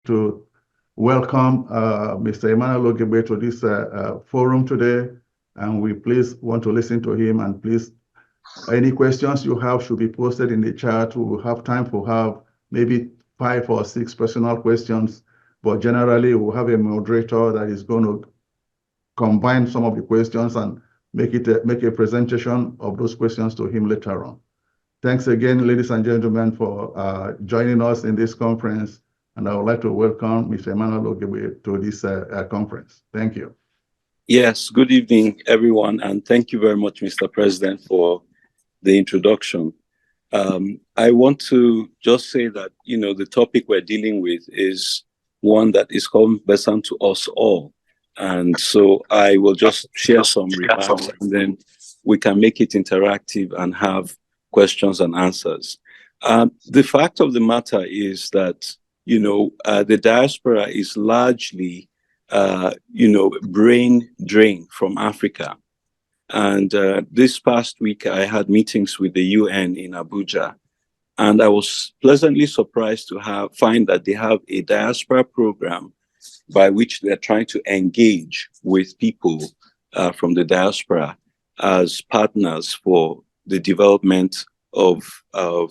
to welcome Mr. Emmanuel Ogebe to this forum today, and we please want to listen to him. And please, any questions you have should be posted in the chat. We will have time for maybe 5 or 6 personal questions, but generally we'll have a moderator that is going to combine some of the questions and make a presentation of those questions to him later on. Thanks again, ladies and gentlemen, for joining us in this conference. And I would like to welcome Mr. Emmanuel Ogebe to this conference. Thank you. Yes, good evening, everyone. And thank you very much, Mr. President, for the introduction. I want to just say that, the topic we're dealing with is one that is conversant to us all. And so I will just share some remarks, and then we can make it interactive and have questions and answers. The fact of the matter is that, the diaspora is largely, brain drain from Africa. And this past week, I had meetings with the UN in Abuja, and I was pleasantly surprised to find that they have a diaspora program by which they're trying to engage with people from the diaspora as partners for the development of our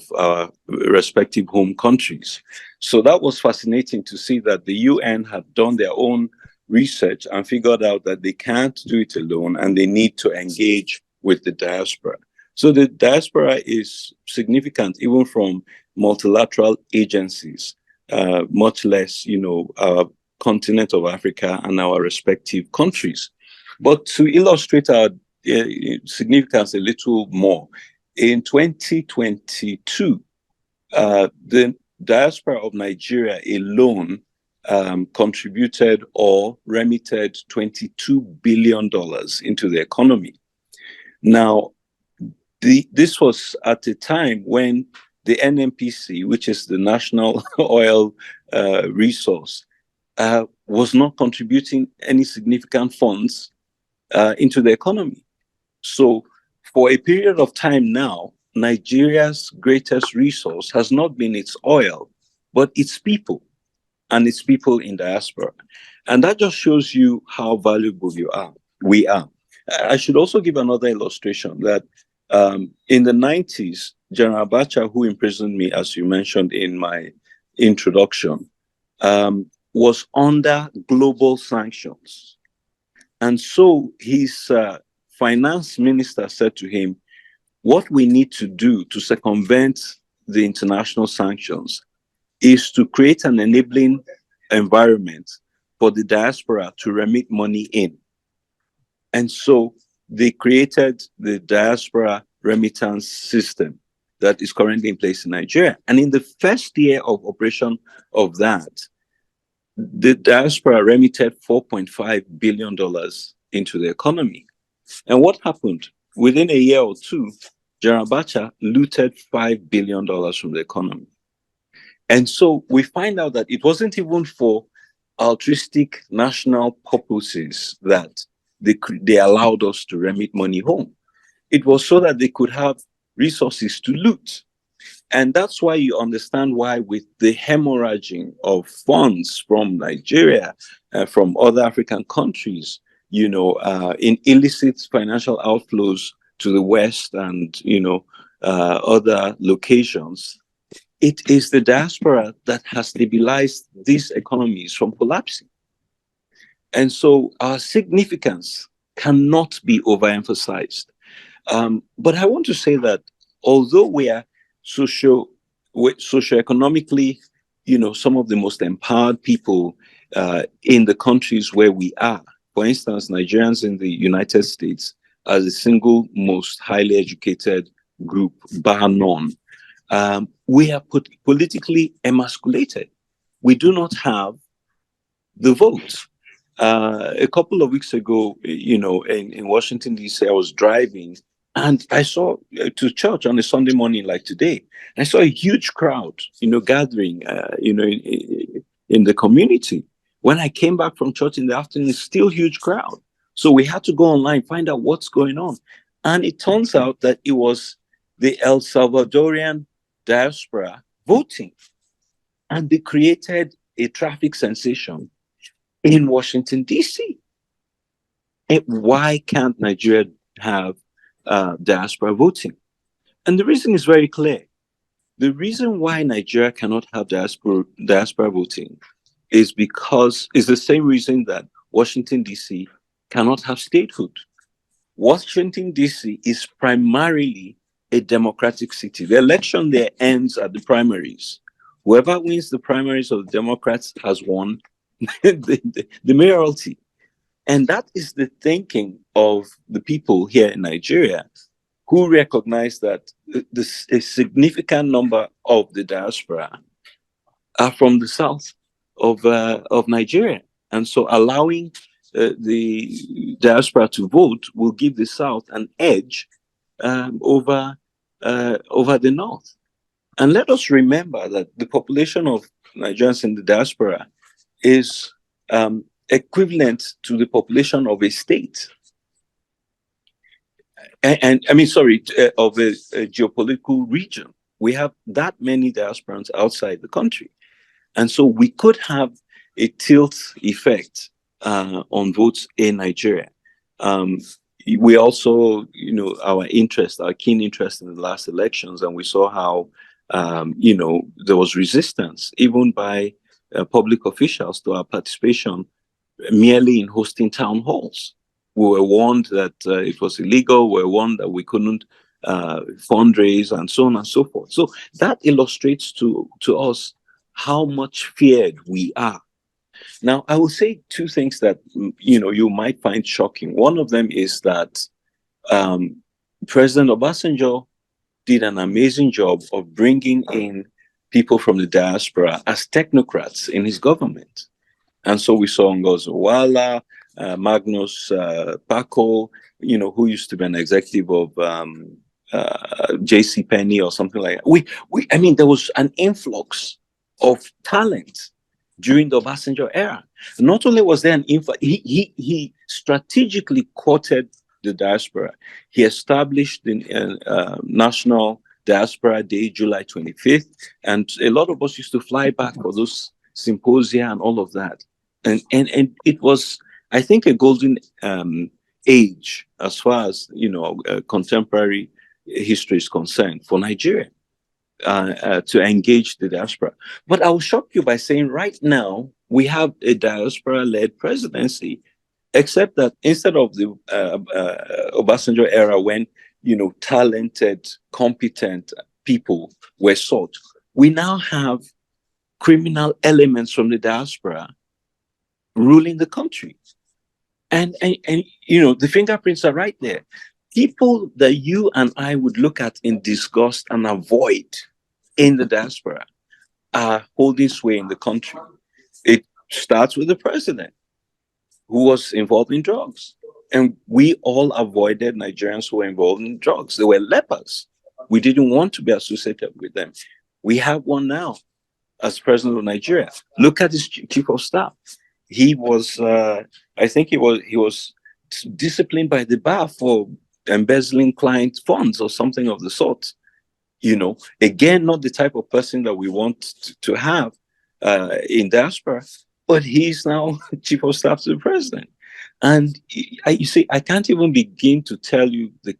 respective home countries. So that was fascinating to see that the UN had done their own research and figured out that they can't do it alone and they need to engage with the diaspora. So the diaspora is significant even from multilateral agencies, much less, our continent of Africa and our respective countries. But to illustrate our significance a little more, in 2022, the diaspora of Nigeria alone contributed or remitted $22 billion into the economy. Now, this was at a time when the NNPC, which is the national oil resource, was not contributing any significant funds into the economy. So for a period of time now, Nigeria's greatest resource has not been its oil, but its people, and its people in diaspora. And that just shows you how valuable we are. I should also give another illustration that in the 90s, General Abacha, who imprisoned me, as you mentioned in my introduction, was under global sanctions. And so his finance minister said to him, what we need to do to circumvent the international sanctions is to create an enabling environment for the diaspora to remit money in. And so they created the diaspora remittance system that is currently in place in Nigeria. And in the first year of operation of that, the diaspora remitted $4.5 billion into the economy. And what happened? Within a year or two, General Abacha looted $5 billion from the economy. And so we find out that it wasn't even for altruistic national purposes that they allowed us to remit money home. It was so that they could have resources to loot. And that's why you understand why, with the hemorrhaging of funds from Nigeria, from other African countries, in illicit financial outflows to the West and, other locations, it is the diaspora that has stabilized these economies from collapsing. And so our significance cannot be overemphasized. But I want to say that although we are socioeconomically, some of the most empowered people in the countries where we are, for instance, Nigerians in the United States are the single most highly educated group, bar none. We are politically emasculated. We do not have the vote. A couple of weeks ago, in Washington, D.C., I was driving and I saw to church on a Sunday morning like today. I saw a huge crowd, gathering, in the community. When I came back from church in the afternoon, still huge crowd. So we had to go online, find out what's going on. And it turns out that it was the El Salvadorian diaspora voting. And they created a traffic sensation in Washington, D.C. Why can't Nigeria have diaspora voting? And the reason is very clear. The reason why Nigeria cannot have diaspora voting is the same reason that Washington, D.C. cannot have statehood. Washington, D.C. is primarily a democratic city. The election there ends at the primaries. Whoever wins the primaries of the Democrats has won the mayoralty. And that is the thinking of the people here in Nigeria, who recognize that a significant number of the diaspora are from the south of Nigeria. And so allowing the diaspora to vote will give the south an edge over the north. And let us remember that the population of Nigerians in the diaspora is equivalent to the population of a state. And I mean, sorry, of a geopolitical region. We have that many diasporans outside the country. And so we could have a tilt effect on votes in Nigeria. We also, our keen interest in the last elections, and we saw how, there was resistance even by public officials to our participation merely in hosting town halls. We were warned that it was illegal. We were warned that we couldn't fundraise and so on and so forth. So that illustrates to us how much feared we are. Now, I will say two things that you might find shocking. One of them is that President Obasanjo did an amazing job of bringing in people from the diaspora as technocrats in his government. And so we saw Ngozi Iweala, Magnus Paco, who used to be an executive of J.C. Penney or something like that. There was an influx of talent during the Obasanjo era. Not only was there an influx, he strategically courted the diaspora. He established the National Diaspora Day, July 25th, and a lot of us used to fly back for those symposia and all of that. And it was, I think, a golden age as far as contemporary history is concerned for Nigeria to engage the diaspora. But I will shock you by saying right now we have a diaspora-led presidency, except that instead of the Obasanjo era when talented, competent people were sought, we now have criminal elements from the diaspora ruling the country. And the fingerprints are right there. People that you and I would look at in disgust and avoid in the diaspora are holding sway in the country. It starts with the president, who was involved in drugs. And we all avoided Nigerians who were involved in drugs. They were lepers. We didn't want to be associated with them. We have one now as president of Nigeria. Look at his chief of staff. He was, I think he was disciplined by the bar for embezzling client funds or something of the sort. Again, not the type of person that we want to have in diaspora, but he's now chief of staff to the president. And you see, I can't even begin to tell you the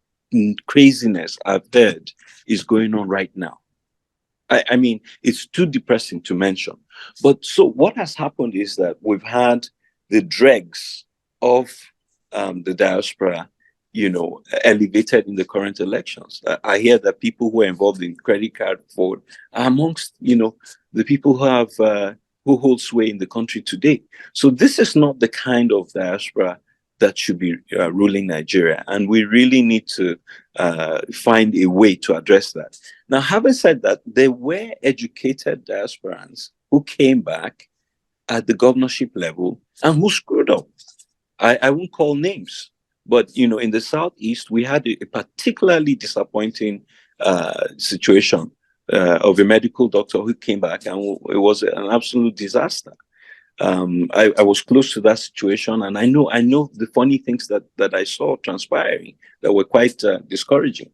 craziness I've heard is going on right now. I mean, it's too depressing to mention. But so what has happened is that we've had the dregs of the diaspora, elevated in the current elections. I hear that people who are involved in credit card fraud are amongst, the people who have who hold sway in the country today. So this is not the kind of diaspora that should be ruling Nigeria. And we really need to find a way to address that. Now, having said that, there were educated diasporans who came back at the governorship level and who screwed up. I won't call names, but, in the Southeast, we had a particularly disappointing situation of a medical doctor who came back, and it was an absolute disaster. I was close to that situation, and I know the funny things that I saw transpiring that were quite discouraging.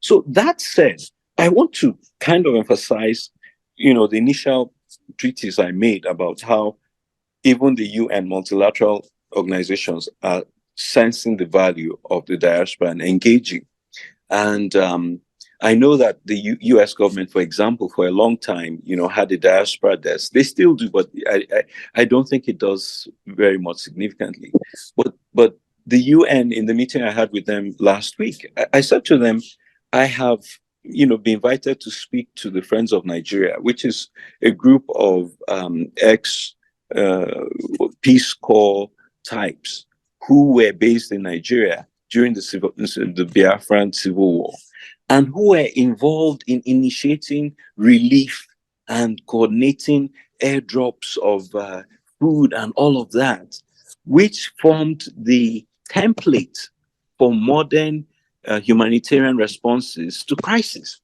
So that said, I want to kind of emphasize, the initial treatise I made about how even the UN multilateral organizations are sensing the value of the diaspora and engaging. And I know that the U.S. government, for example, for a long time, had a diaspora desk. They still do, but I don't think it does very much significantly. But the UN, in the meeting I had with them last week, I said to them, I have been invited to speak to the Friends of Nigeria, which is a group of ex Peace Corps types who were based in Nigeria during the Biafran Civil War, and who were involved in initiating relief and coordinating airdrops of food and all of that, which formed the template for modern humanitarian responses to crisis.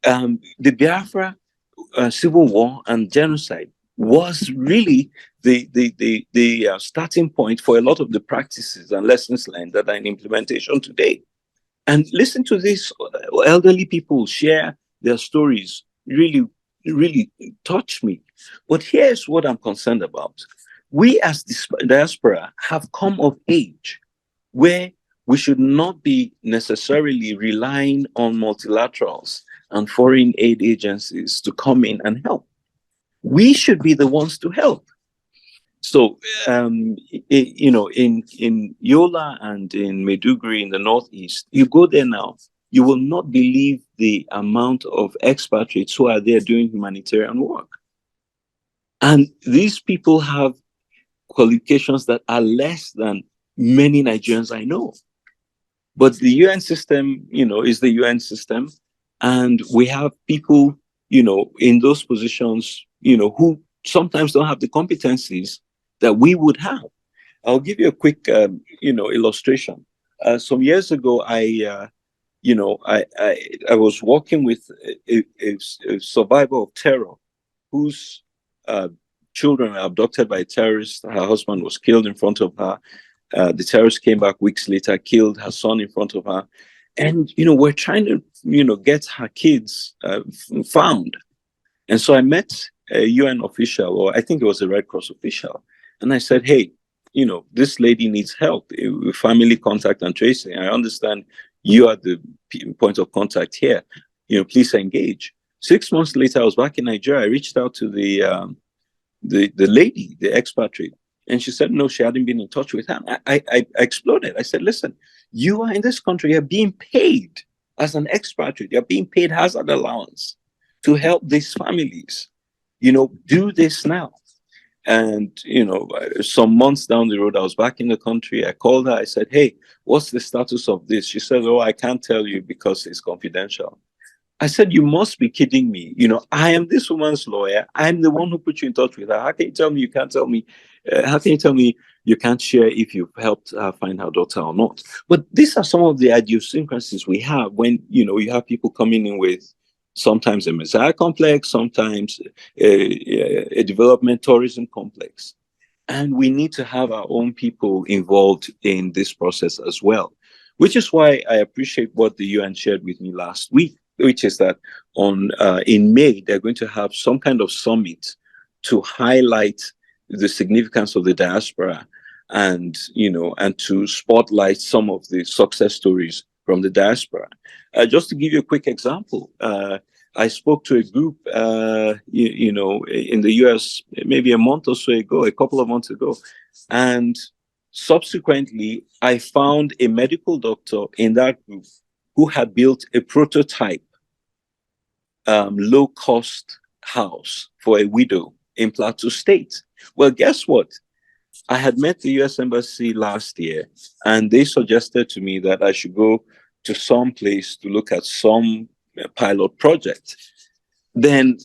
The Biafra Civil War and genocide was really the starting point for a lot of the practices and lessons learned that are in implementation today. And listen to this, elderly people share their stories, really, really touch me. But here's what I'm concerned about. We as diaspora have come of age where we should not be necessarily relying on multilaterals and foreign aid agencies to come in and help. We should be the ones to help. So, in Yola and in Maiduguri in the Northeast, you go there now, you will not believe the amount of expatriates who are there doing humanitarian work. And these people have qualifications that are less than many Nigerians I know. But the UN system, is the UN system. And we have people, in those positions, who sometimes don't have the competencies that we would have. I'll give you a quick, illustration. Some years ago, I was working with a survivor of terror whose children were abducted by terrorists. Her husband was killed in front of her. The terrorists came back weeks later, killed her son in front of her. And, we're trying to, get her kids found. And so I met a UN official, or I think it was a Red Cross official. And I said, hey, this lady needs help with family contact and tracing. I understand you are the point of contact here. Please engage. 6 months later, I was back in Nigeria. I reached out to the lady, the expatriate, and she said, no, she hadn't been in touch with her. I exploded. I said, listen, you are in this country. You're being paid as an expatriate. You're being paid hazard allowance to help these families. Do this now. And, some months down the road, I was back in the country. I called her. I said, hey, what's the status of this? She said, oh, I can't tell you because it's confidential. I said, you must be kidding me. I am this woman's lawyer. I'm the one who put you in touch with her. How can you tell me you can't tell me? How can you tell me you can't share if you've helped her find her daughter or not? But these are some of the idiosyncrasies we have when, you have people coming in with sometimes a Messiah complex, sometimes a development tourism complex. And we need to have our own people involved in this process as well, which is why I appreciate what the UN shared with me last week, which is that in May, they're going to have some kind of summit to highlight the significance of the diaspora and to spotlight some of the success stories from the diaspora. Just to give you a quick example, I spoke to a group, in the US maybe a month or so ago, a couple of months ago, and subsequently I found a medical doctor in that group who had built a prototype low-cost house for a widow in Plateau State. Well, guess what? I had met the US Embassy last year, and they suggested to me that I should go to some place to look at some pilot project. Then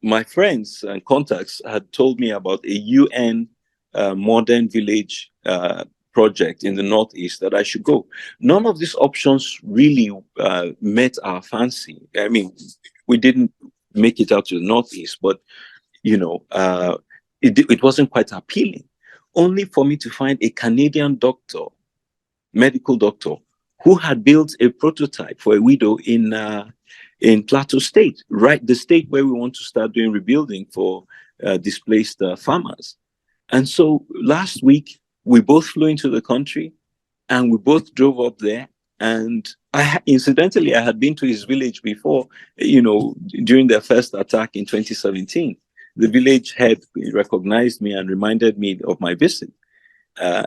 my friends and contacts had told me about a UN modern village project in the Northeast that I should go. None of these options really met our fancy. I mean, we didn't make it out to the Northeast, but it wasn't quite appealing. Only for me to find a Canadian doctor, medical doctor, who had built a prototype for a widow in Plateau State, right? The state where we want to start doing rebuilding for displaced farmers. And so last week, we both flew into the country and we both drove up there. And incidentally, I had been to his village before, during their first attack in 2017. The village head recognized me and reminded me of my visit.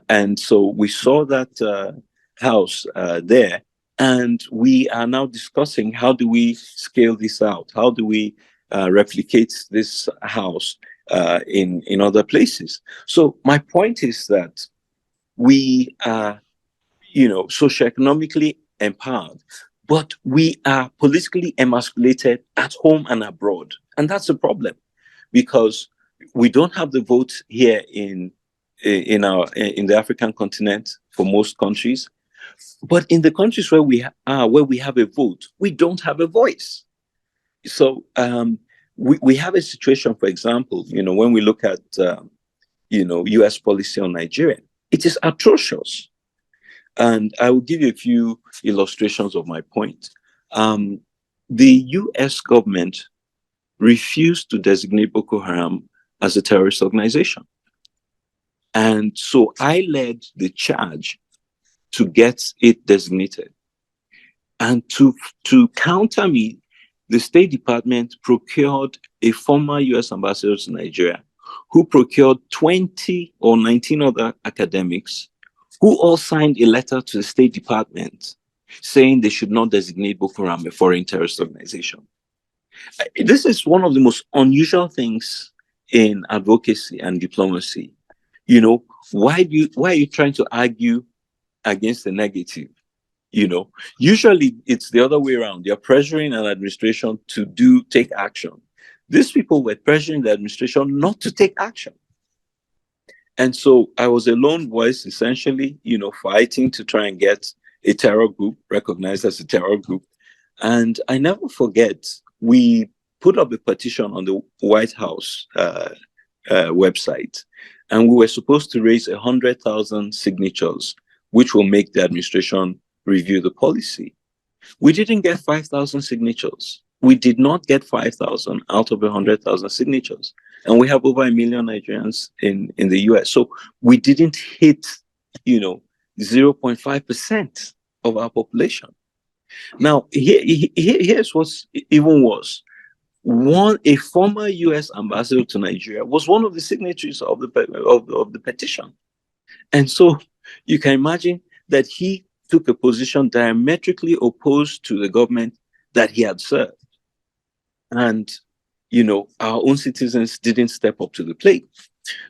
And so we saw that house there. And we are now discussing, how do we scale this out? How do we replicate this house in other places? So my point is that we are, socioeconomically empowered, but we are politically emasculated at home and abroad. And that's a problem, because we don't have the vote here in the African continent for most countries. But in the countries where we have a vote, we don't have a voice. So we have a situation, for example, when we look at U.S. policy on Nigeria, it is atrocious. And I will give you a few illustrations of my point. The U.S. government refused to designate Boko Haram as a terrorist organization. And so I led the charge to get it designated. And to counter me, the State Department procured a former U.S. ambassador to Nigeria, who procured 20 or 19 other academics, who all signed a letter to the State Department saying they should not designate Boko Haram a foreign terrorist organization. This is one of the most unusual things in advocacy and diplomacy. Why are you trying to argue against the negative? Usually it's the other way around. You're pressuring an administration to take action. These people were pressuring the administration not to take action. And so I was a lone voice, essentially, fighting to try and get a terror group recognized as a terror group. And I never forget, we put up a petition on the White House website, and we were supposed to raise 100,000 signatures, which will make the administration review the policy. We didn't get 5,000 signatures. We did not get 5,000 out of 100,000 signatures. And we have over 1 million Nigerians in the US. So we didn't hit, 0.5% of our population. Now, here's what's even worse. A former US ambassador to Nigeria was one of the signatories of the petition. And so you can imagine that he took a position diametrically opposed to the government that he had served. And, our own citizens didn't step up to the plate.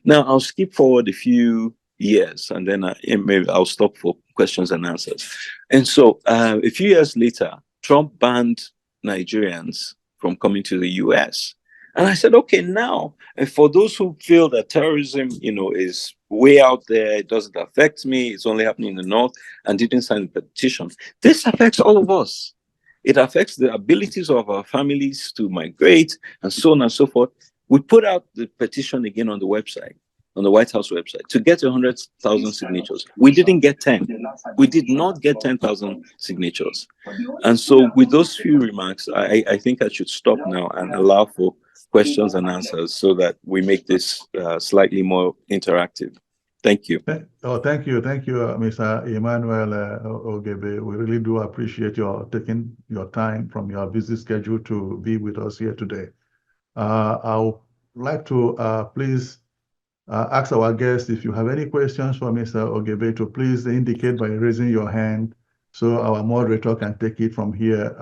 Now, I'll skip forward a few years, and then maybe I'll stop for questions and answers. And so a few years later, Trump banned Nigerians from coming to the US. And I said, okay, now, for those who feel that terrorism, is way out there, it doesn't affect me, it's only happening in the North, and didn't sign the petition, this affects all of us. It affects the abilities of our families to migrate, and so on and so forth. We put out the petition again on the website, on the White House website, to get 100,000 signatures. We didn't get 10. We did not get 10,000 signatures. And so with those few remarks, I think I should stop now and allow for questions and answers so that we make this slightly more interactive. Thank you. Oh, thank you. Thank you, Mr. Emmanuel Ogebe. We really do appreciate your taking your time from your busy schedule to be with us here today. I would like to please ask our guests, if you have any questions for Mr. Ogebe, to please indicate by raising your hand so our moderator can take it from here.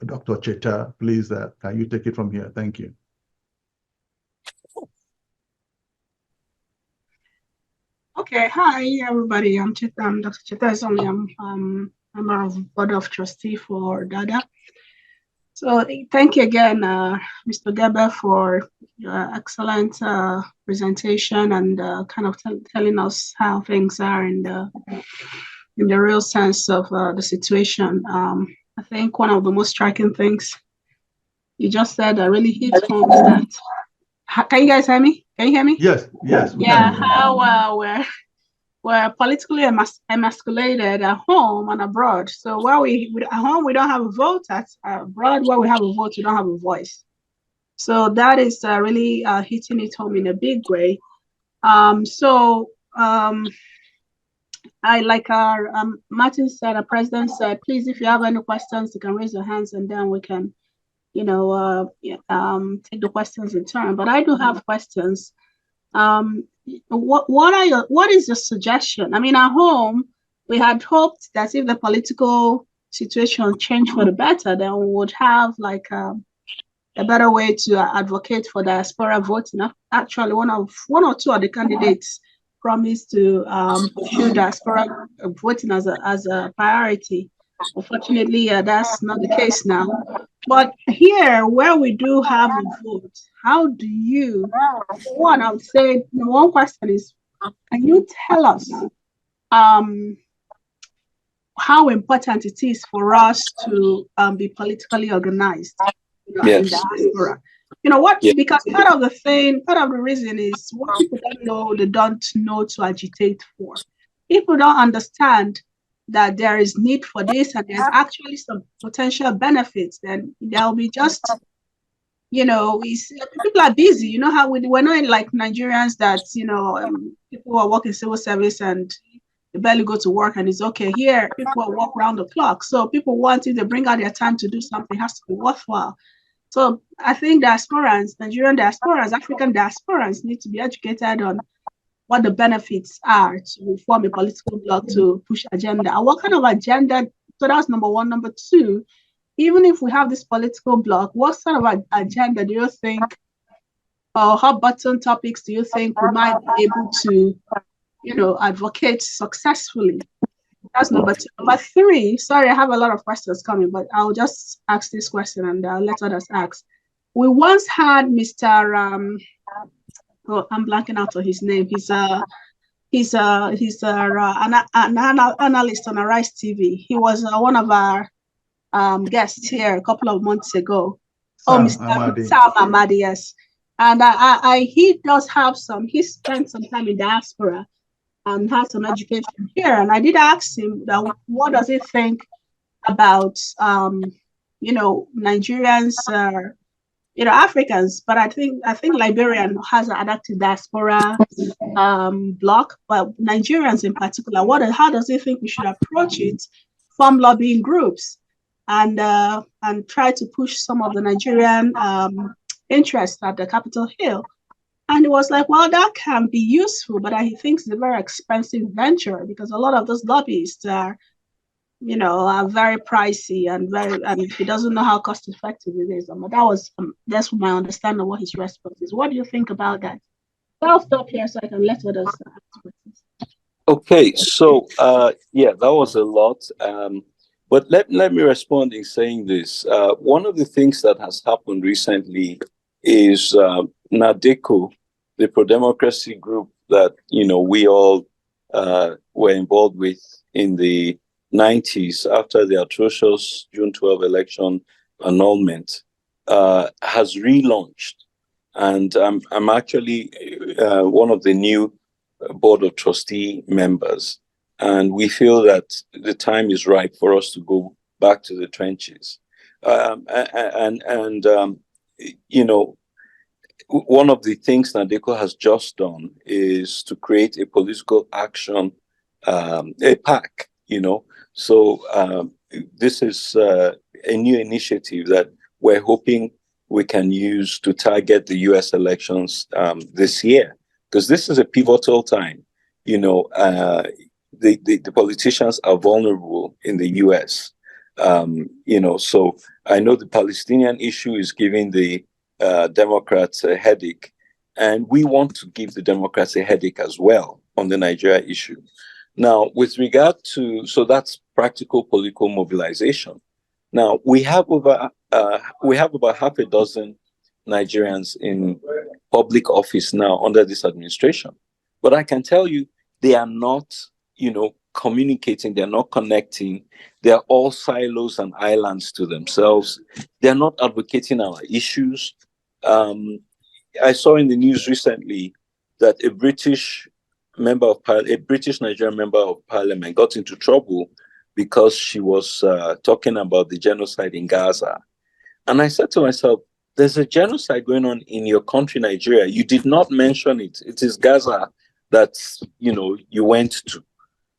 Dr. Cheta, please, can you take it from here? Thank you. Okay, hi everybody. I'm Dr. Cheta Isonli. I'm member of Board of Trustee for DADA. So thank you again, Mr. Gebe, for your excellent presentation and kind of telling us how things are in the real sense of the situation. I think one of the most striking things you just said that really hit home is that. Can you guys hear me? Can you hear me? Yes. Yeah, how we're politically emasculated at home and abroad. So while at home we don't have a vote, at abroad where we have a vote, we don't have a voice. So that is really hitting it home in a big way. I like our Martin said, our president said, please, if you have any questions, you can raise your hands and then we can, take the questions in turn. But I do have questions. What is your suggestion? I mean, at home, we had hoped that if the political situation changed for the better, then we would have like a better way to advocate for diaspora voting. Actually, one or two of the candidates promised to pursue diaspora voting as a priority. Unfortunately, that's not the case now. But here, where we do have a vote, how do you? One, I would say the one question is, can you tell us how important it is for us to be politically organized in diaspora? You know what? Yeah. Because part of the reason is what people don't know, they don't know to agitate for. People don't understand that there is need for this and there's actually some potential benefits. Then there'll be just, people are busy. You know how we're not like Nigerians that, people are working civil service and they barely go to work and it's okay. Here, people work around the clock. So people want, if they bring out their time to do something, it has to be worthwhile. So I think diasporans, Nigerian diasporans, African diasporans need to be educated on what the benefits are to form a political bloc to push agenda. And what kind of agenda? So that's number one. Number two, even if we have this political bloc, what sort of agenda do you think, or hot button topics do you think we might be able to, advocate successfully? That's number two. Number three, sorry, I have a lot of questions coming, but I'll just ask this question and I'll let others ask. We once had Mr. I'm blanking out on his name. He's an analyst on Arise TV. He was one of our guests here a couple of months ago. Sam Amadi, yes. And he does have he spent some time in diaspora and has some education here. And I did ask him that what does he think about Nigerians, Africans, but I think Liberian has an adaptive diaspora block, but Nigerians in particular, how does he think we should approach it? Form lobbying groups and try to push some of the Nigerian interests at the Capitol Hill. And it was like, well, that can be useful, but he thinks it's a very expensive venture because a lot of those lobbyists are very pricey and he doesn't know how cost effective it is. But that's my understanding of what his response is. What do you think about that? I'll stop here so I can let others ask questions. Okay, so that was a lot. But let me respond in saying this. One of the things that has happened recently is NADECO, the pro-democracy group that we all were involved with in the 90s after the atrocious June 12 election annulment, has relaunched. And I'm actually one of the new board of trustee members. And we feel that the time is right for us to go back to the trenches. One of the things NADECO has just done is to create a political action, a PAC, So this is a new initiative that we're hoping we can use to target the US elections this year, because this is a pivotal time. The politicians are vulnerable in the US. So I know the Palestinian issue is giving the Democrats a headache, and we want to give the Democrats a headache as well on the Nigeria issue. Now, with regard to, so that's practical political mobilization. Now, we have about half a dozen Nigerians in public office now under this administration. But I can tell you, they are not, communicating, they're not connecting. They're all silos and islands to themselves. They're not advocating our issues. I saw in the news recently that a British Nigerian member of parliament got into trouble because she was talking about the genocide in Gaza. And I said to myself, there's a genocide going on in your country, Nigeria. You did not mention it. It is Gaza that, you went to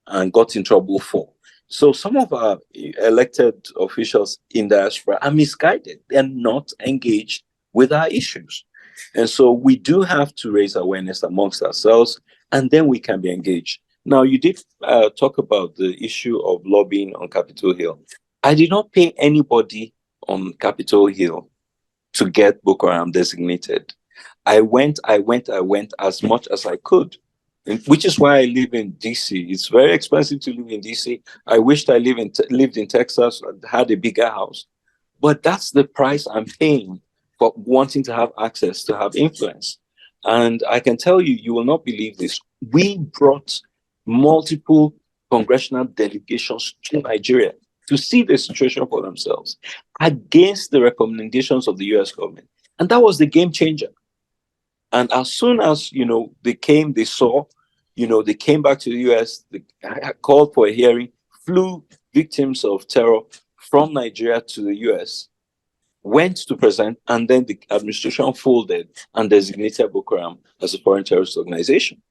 and got in trouble for. So some of our elected officials in diaspora are misguided. They're not engaged with our issues. And so we do have to raise awareness amongst ourselves, and then we can be engaged. Now, you did talk about the issue of lobbying on Capitol Hill. I did not pay anybody on Capitol Hill to get Boko Haram designated. I went as much as I could, which is why I live in DC. It's very expensive to live in DC. I wished I lived in Texas, had a bigger house. But that's the price I'm paying for wanting to have access, to have influence. And I can tell you, you will not believe this. We brought multiple congressional delegations to Nigeria to see the situation for themselves against the recommendations of the US government. And that was the game changer. And as soon as, they came, they saw, they came back to the US, they called for a hearing, flew victims of terror from Nigeria to the US, went to present, and then the administration folded and designated Boko Haram as a foreign terrorist organization.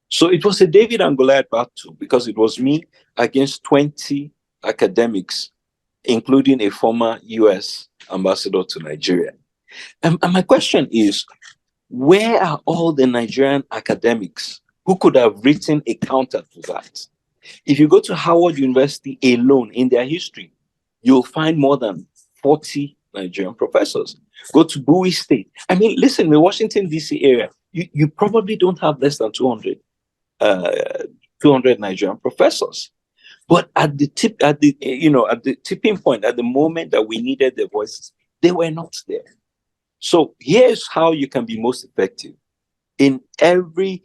So it was a David and Goliath battle, because it was me against 20 academics, including a former US ambassador to Nigeria. And my question is, where are all the Nigerian academics who could have written a counter to that? If you go to Howard University alone in their history, you'll find more than 40 Nigerian professors. Go to Bowie State. I mean, listen, the Washington, D.C. area, you probably don't have less than 200 Nigerian professors. But at the tipping point, at the moment that we needed their voices, they were not there. So here's how you can be most effective. In every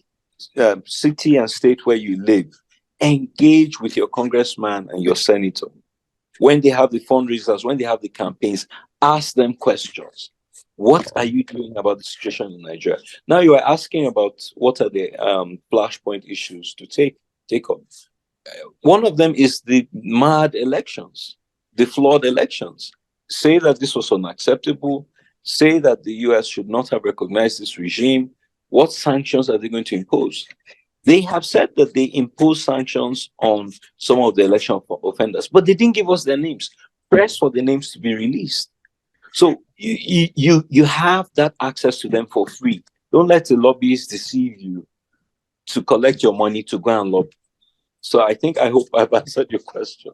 city and state where you live, engage with your congressman and your senator. When they have the fundraisers, when they have the campaigns, ask them questions. What are you doing about the situation in Nigeria? Now you are asking about what are the flashpoint issues to take up. One of them is the mad elections, the flawed elections. Say that this was unacceptable. Say that the US should not have recognized this regime. What sanctions are they going to impose? They have said that they impose sanctions on some of the election offenders, but they didn't give us their names. Press for the names to be released. So you have that access to them for free. Don't let the lobbyists deceive you to collect your money to go and lobby. So I hope I've answered your question.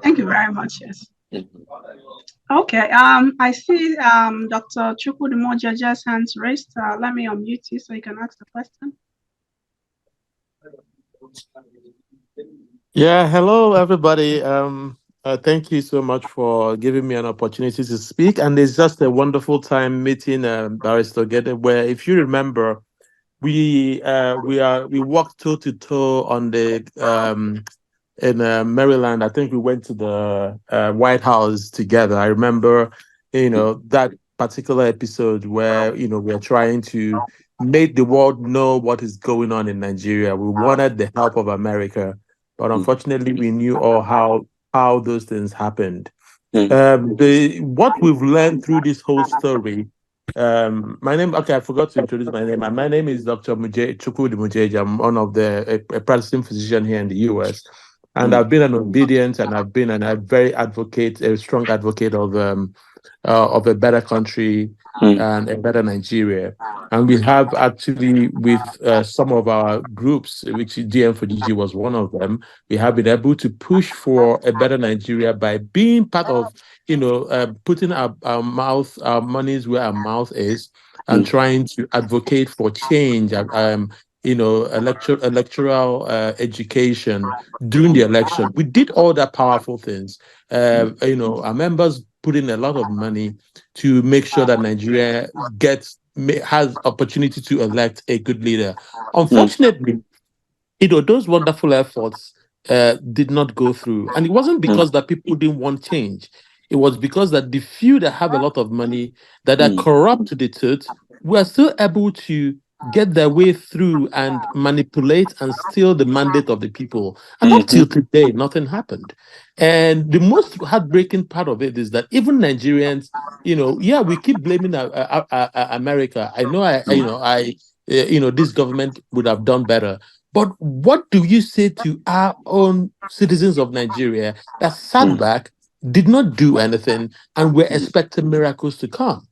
Thank you very much. Yes. Mm-hmm. Okay. I see Dr. Chukwudumojaja's hands raised. Let me unmute you so you can ask the question. Yeah, hello everybody. Thank you so much for giving me an opportunity to speak. And it's just a wonderful time meeting Barrister Gede, where, if you remember, we walked toe to toe on the in Maryland. I think we went to the White House together. I remember, that particular episode where we're trying to make the world know what is going on in Nigeria. We wanted the help of America, but unfortunately, we knew all how those things happened. What we've learned through this whole story. My name. Okay, I forgot to introduce my name. My name is Dr. Chukwudumojaja. I'm one of a practicing physician here in the US. And I've been an obedient, and I've been a strong advocate of a better country and a better Nigeria. And we have actually, with some of our groups, which DM4GG was one of them, we have been able to push for a better Nigeria by being part of, putting our monies where our mouth is, and trying to advocate for change. Electoral education during the election. We did all that powerful things. Our members put in a lot of money to make sure that Nigeria has opportunity to elect a good leader. Unfortunately, those wonderful efforts did not go through. And it wasn't because that people didn't want change. It was because that the few that have a lot of money, that are corrupt to the tooth, were still able to get their way through and manipulate and steal the mandate of the people. And up till today, nothing happened. And the most heartbreaking part of it is that even Nigerians, yeah, we keep blaming America. I know, this government would have done better. But what do you say to our own citizens of Nigeria that sat back, did not do anything, and were expecting miracles to come?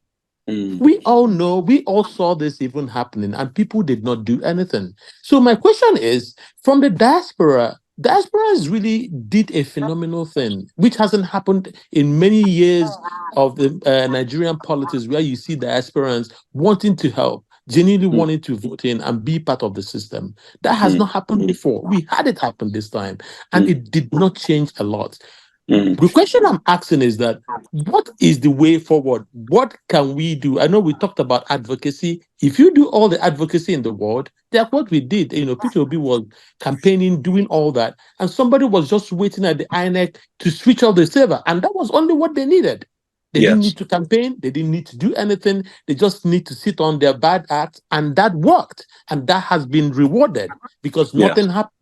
We all know, we all saw this even happening, and people did not do anything. So my question is, from the diasporas really did a phenomenal thing, which hasn't happened in many years of the Nigerian politics, where you see diasporans wanting to help, genuinely wanting to vote in and be part of the system. That has not happened before. We had it happen this time, and it did not change a lot. The question I'm asking is that, what is the way forward? What can we do? I know we talked about advocacy. If you do all the advocacy in the world, that's what we did. Peter Obi was campaigning, doing all that, and somebody was just waiting at the INEC to switch off the server, and that was only what they needed. They didn't need to campaign. They didn't need to do anything. They just need to sit on their bad acts, and that worked, and that has been rewarded because nothing happened.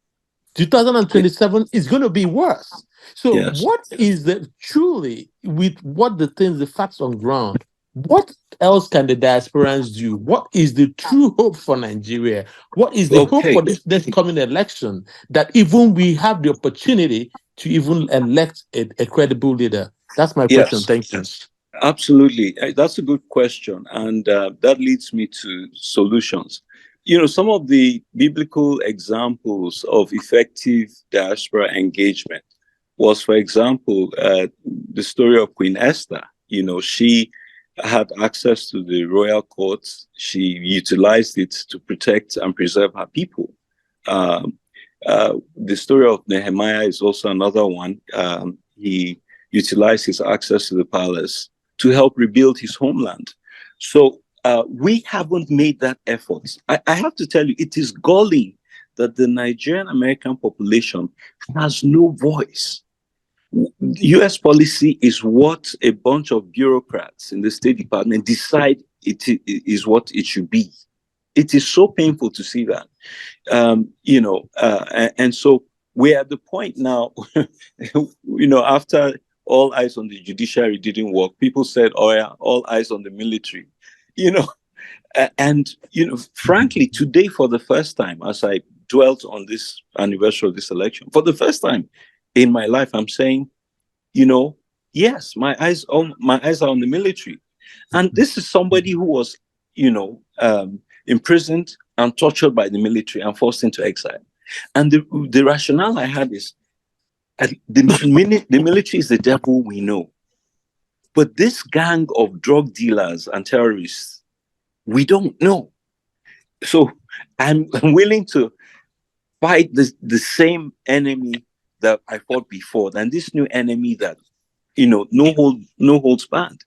2027 is going to be worse. So what is truly, with what the facts on ground, what else can the diasporans do? What is the true hope for Nigeria? What is the hope for this coming election, that even we have the opportunity to even elect a credible leader? That's my question. Thank you. Absolutely. That's a good question. And that leads me to solutions. Some of the biblical examples of effective diaspora engagement was, for example, the story of Queen Esther. She had access to the royal courts. She utilized it to protect and preserve her people. The story of Nehemiah is also another one. He utilized his access to the palace to help rebuild his homeland. So we haven't made that effort. I have to tell you, it is galling that the Nigerian American population has no voice. US policy is what a bunch of bureaucrats in the State Department decide it is what it should be. It is so painful to see that. And so we're at the point now, after all eyes on the judiciary didn't work, people said, oh yeah, all eyes on the military. Frankly, today, for the first time, as I dwelt on this anniversary of this election, for the first time in my life, I'm saying, yes, my eyes are on the military. And this is somebody who was, imprisoned and tortured by the military and forced into exile. And the rationale I had is, the military is the devil we know. But this gang of drug dealers and terrorists, we don't know. So I'm willing to fight the same enemy that I fought before, than this new enemy that, no holds barred.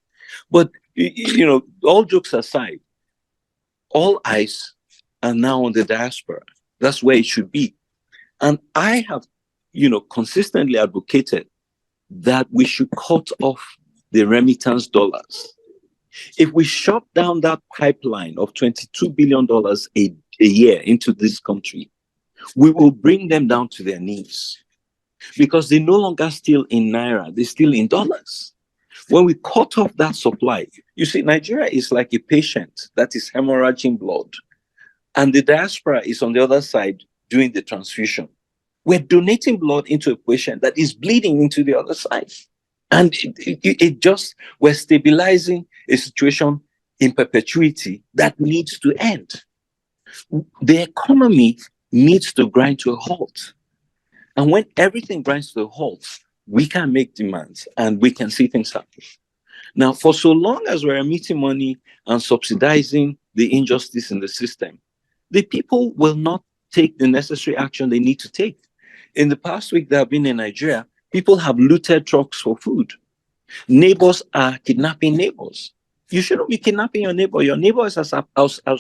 But, all jokes aside, all eyes are now on the diaspora. That's where it should be. And I have, consistently advocated that we should cut off the remittance dollars. If we shut down that pipeline of $22 billion a year into this country, we will bring them down to their knees, because they no longer steal in naira, they steal in dollars. When we cut off that supply, you see, Nigeria is like a patient that is hemorrhaging blood, and the diaspora is on the other side doing the transfusion. We're donating blood into a patient that is bleeding into the other side. And we're stabilizing a situation in perpetuity that needs to end. The economy needs to grind to a halt. And when everything grinds to a halt, we can make demands and we can see things happen. Now, for so long as we're emitting money and subsidizing the injustice in the system, the people will not take the necessary action they need to take. In the past week that I've been in Nigeria, people have looted trucks for food. Neighbors are kidnapping neighbors. You shouldn't be kidnapping your neighbor. Your neighbor is as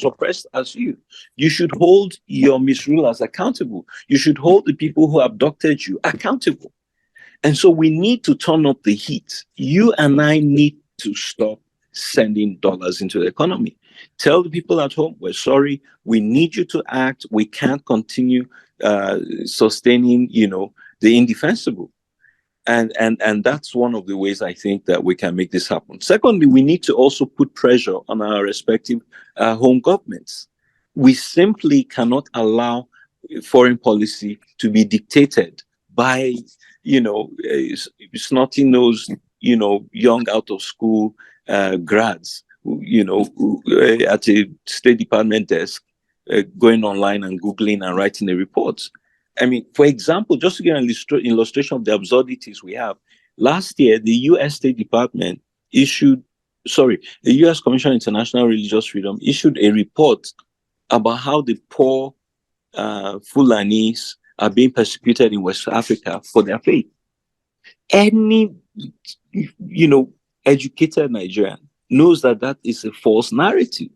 oppressed as you. You should hold your misrulers accountable. You should hold the people who abducted you accountable. And so we need to turn up the heat. You and I need to stop sending dollars into the economy. Tell the people at home, we're sorry, we need you to act. We can't continue sustaining, the indefensible. And that's one of the ways I think that we can make this happen. Secondly, we need to also put pressure on our respective home governments. We simply cannot allow foreign policy to be dictated by, snotty-nosed, young out of school grads, at a State Department desk, going online and Googling and writing a report. I mean, for example, just to give an illustration of the absurdities we have, last year, the U.S. State Department the U.S. Commission on International Religious Freedom issued a report about how the poor Fulanis are being persecuted in West Africa for their faith. Any, educated Nigerian knows that that is a false narrative.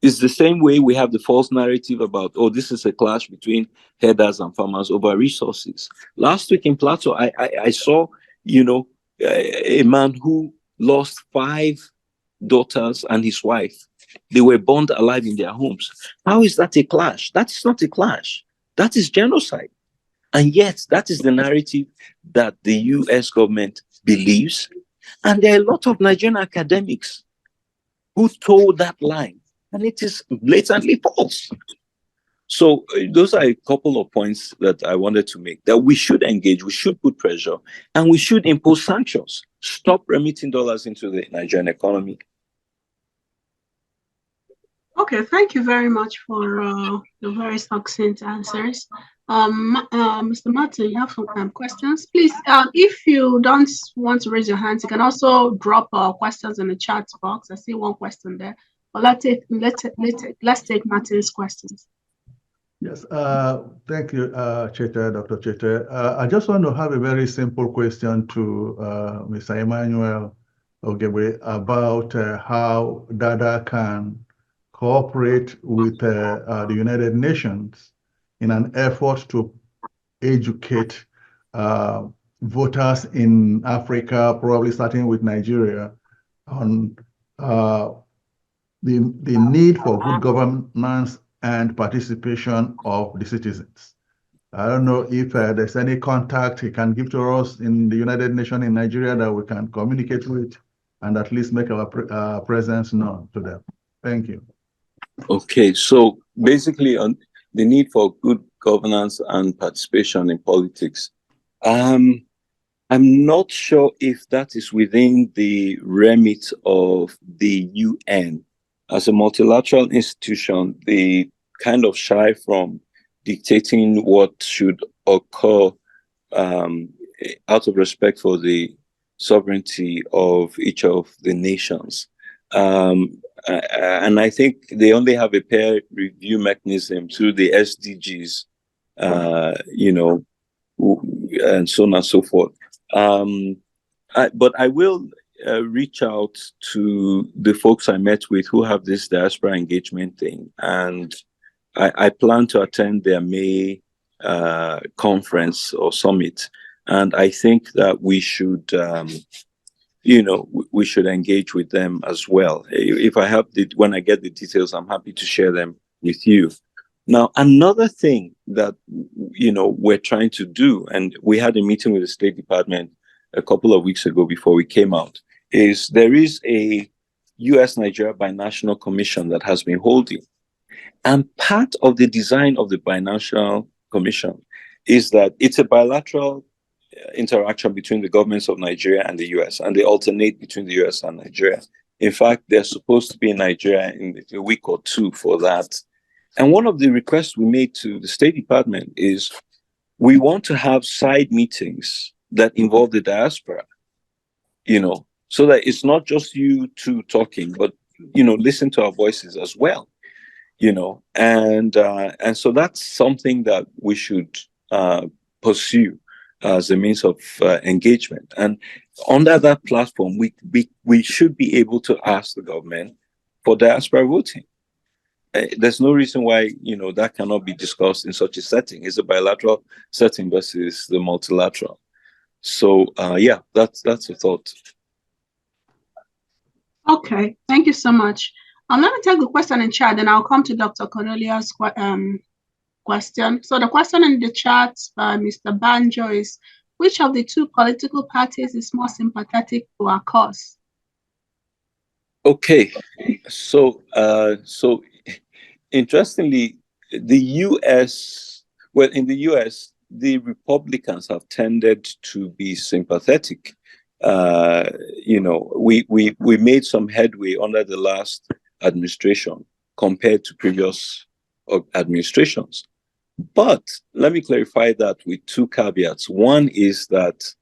It's the same way we have the false narrative about, this is a clash between herders and farmers over resources. Last week in Plateau, I saw, a man who lost 5 daughters and his wife. They were burned alive in their homes. How is that a clash? That is not a clash. That is genocide. And yet, that is the narrative that the US government believes. And there are a lot of Nigerian academics who told that line. And it is blatantly false. So those are a couple of points that I wanted to make, that we should engage, we should put pressure, and we should impose sanctions. Stop remitting dollars into the Nigerian economy. Okay, thank you very much for the very succinct answers. Mr. Martin, you have some questions? Please, if you don't want to raise your hands, you can also drop questions in the chat box. I see one question there. Well, let's take Martin's questions. Yes, thank you, Chete, Dr. Chete. I just want to have a very simple question to Mr. Emmanuel Ogebe about how DADA can cooperate with the United Nations in an effort to educate voters in Africa, probably starting with Nigeria, on the need for good governance and participation of the citizens. I don't know if there's any contact he can give to us in the United Nations in Nigeria that we can communicate with and at least make our presence known to them. Thank you. Okay, so basically on the need for good governance and participation in politics, I'm not sure if that is within the remit of the UN. As a multilateral institution, they kind of shy from dictating what should occur out of respect for the sovereignty of each of the nations. And I think they only have a peer review mechanism through the SDGs, and so on and so forth. But I will reach out to the folks I met with who have this diaspora engagement thing. And I plan to attend their May conference or summit. And I think that we should, we should engage with them as well. If I have when I get the details, I'm happy to share them with you. Now, another thing that, we're trying to do, and we had a meeting with the State Department a couple of weeks ago before we came out, is there is a US-Nigeria Binational Commission that has been holding. And part of the design of the Binational Commission is that it's a bilateral interaction between the governments of Nigeria and the US, and they alternate between the US and Nigeria. In fact, they're supposed to be in Nigeria in a week or two for that. And one of the requests we made to the State Department is we want to have side meetings that involve the diaspora, so that it's not just you two talking, but, listen to our voices as well, and so that's something that we should pursue as a means of engagement. And under that platform, we should be able to ask the government for diaspora voting. There's no reason why, that cannot be discussed in such a setting. It's a bilateral setting versus the multilateral. So, that's a thought. Okay, thank you so much. Let me take the question in chat, then I'll come to Dr. Cornelia's question. So the question in the chat by Mr. Banjo is, which of the two political parties is more sympathetic to our cause? Okay, so interestingly, the U.S. Well, in the U.S., the Republicans have tended to be sympathetic. We made some headway under the last administration compared to previous administrations. But let me clarify that with two caveats. One is that,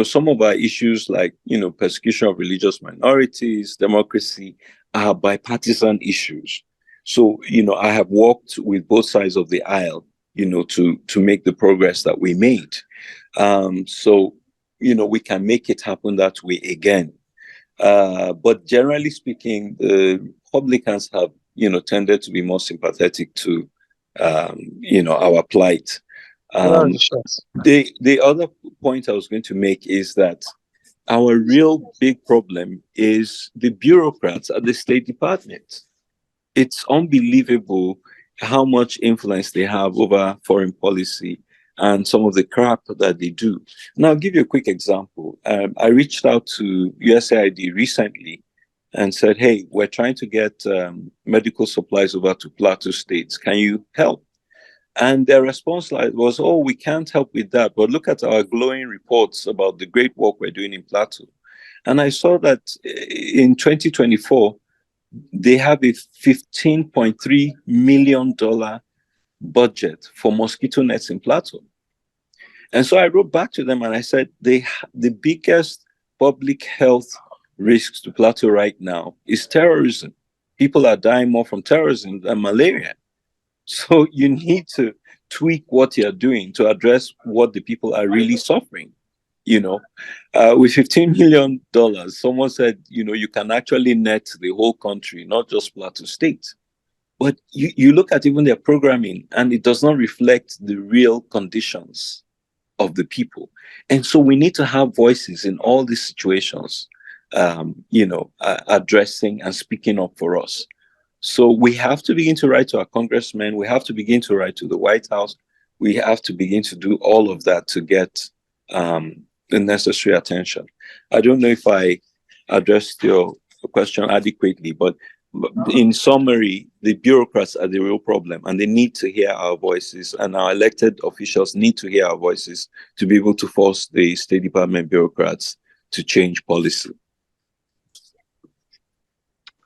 some of our issues like, persecution of religious minorities, democracy are bipartisan issues. So, I have worked with both sides of the aisle, to make the progress that we made. So, we can make it happen that way again. But generally speaking, the Republicans have, tended to be more sympathetic to, our plight. The other point I was going to make is that our real big problem is the bureaucrats at the State Department. It's unbelievable how much influence they have over foreign policy and some of the crap that they do. And I'll give you a quick example. I reached out to USAID recently and said, hey, we're trying to get medical supplies over to Plateau States. Can you help? And their response was, oh, we can't help with that, but look at our glowing reports about the great work we're doing in Plateau. And I saw that in 2024, they have a $15.3 million budget for mosquito nets in Plateau. And so I wrote back to them and I said, the biggest public health risks to Plateau right now is terrorism. People are dying more from terrorism than malaria. So you need to tweak what you're doing to address what the people are really suffering. With $15 million, someone said, you can actually net the whole country, not just Plateau State. But you look at even their programming and it does not reflect the real conditions of the people. And so we need to have voices in all these situations, addressing and speaking up for us. So we have to begin to write to our congressmen. We have to begin to write to the White House. We have to begin to do all of that to get the necessary attention. I don't know if I addressed your question adequately, but in summary, the bureaucrats are the real problem, and they need to hear our voices, and our elected officials need to hear our voices to be able to force the State Department bureaucrats to change policy.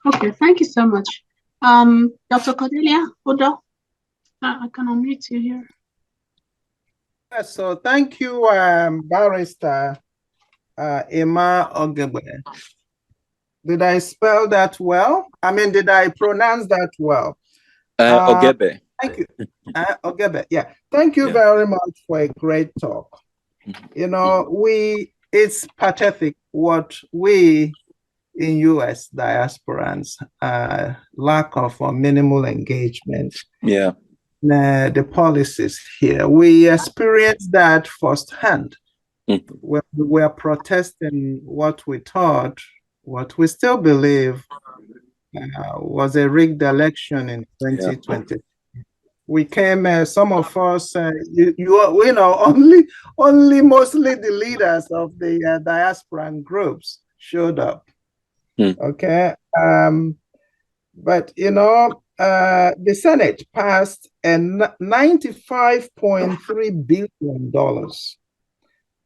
Okay, thank you so much. Dr. Cordelia, Odo, I can unmute you here. Yes, so thank you, Barrister Emma Ogebe. Did I spell that well? I mean, did I pronounce that well? Ogebe. Thank you. Ogebe, yeah. Thank you very much for a great talk. It's pathetic what we in US diasporans, lack of or minimal engagement. Yeah. The policies here. We experienced that firsthand when we were protesting what we thought, what we still believe was a rigged election in 2020. We came, some of us, only mostly the leaders of the diasporan groups showed up. Okay. But, the Senate passed a $95.3 billion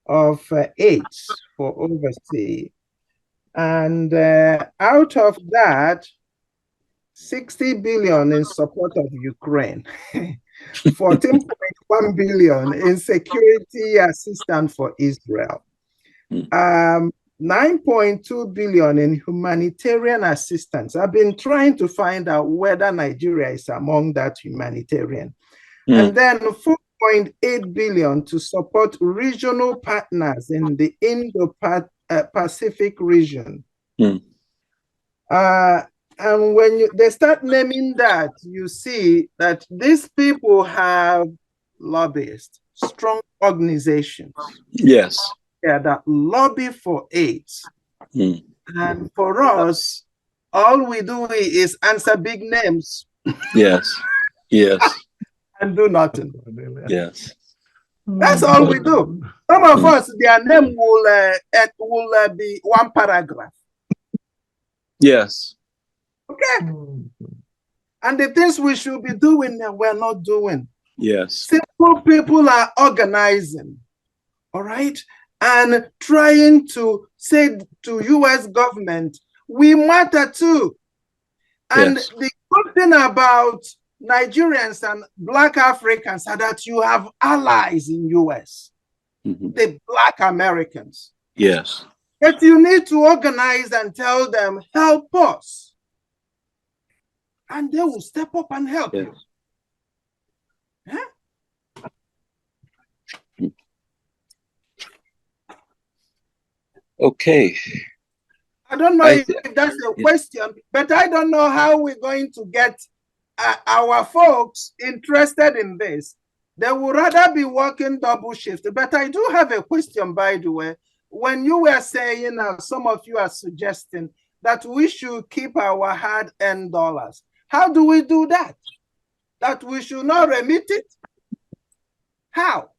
of aids for overseas. And out of that, 60 billion in support of Ukraine, 14.1 billion in security assistance for Israel, 9.2 billion in humanitarian assistance. I've been trying to find out whether Nigeria is among that humanitarian. And then 4.8 billion to support regional partners in the Indo-Pacific region. And when they start naming that, you see that these people have lobbyists, strong organizations. Yes. That lobby for AIDS. And for us, all we do is answer big names. Yes. Yes. And do nothing. Yes. That's all we do. Some of us, their name will be one paragraph. Yes. Okay. And the things we should be doing, we're not doing. Yes. Simple people are organizing, all right, and trying to say to U.S. government, we matter too. And yes. the good thing about Nigerians and Black Africans are that you have allies in U.S., the Black Americans. Yes. But you need to organize and tell them, help us. And they will step up and help you. Huh? Okay. I don't know if that's a question, but I don't know how we're going to get our folks interested in this. They would rather be working double shift. But I do have a question, by the way. When you were saying, some of you are suggesting that we should keep our hard-earned dollars. How do we do that? That we should not remit it? How?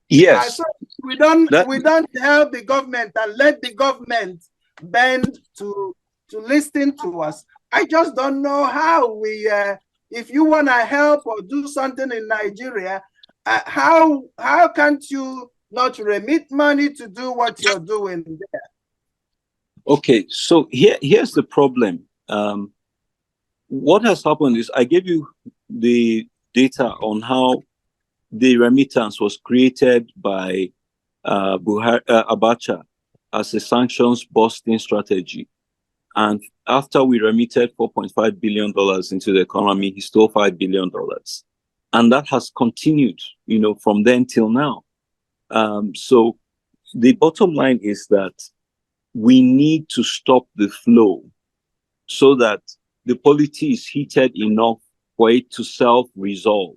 Yes. So we don't help the government and let the government bend to listen to us. I just don't know how we, if you want to help or do something in Nigeria, how can't you not remit money to do what you're doing there? Okay, so here's the problem. What has happened is I gave you the data on how the remittance was created by Abacha as a sanctions busting strategy. And after we remitted $4.5 billion into the economy, he stole $5 billion. And that has continued, from then till now. So the bottom line is that we need to stop the flow so that the polity is heated enough for it to self-resolve.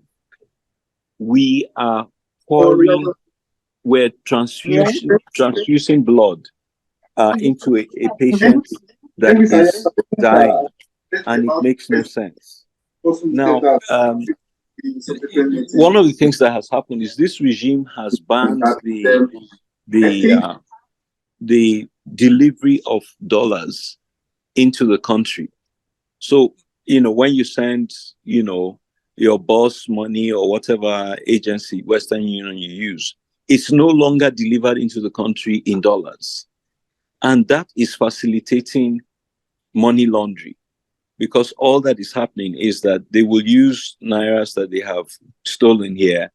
We are pouring, we're transfusing blood into a patient that is dying, and it makes no sense. Now, one of the things that has happened is this regime has banned the delivery of dollars into the country. So, when you send, your boss money or whatever agency, Western Union you use, it's no longer delivered into the country in dollars. And that is facilitating money laundering, because all that is happening is that they will use nairas that they have stolen here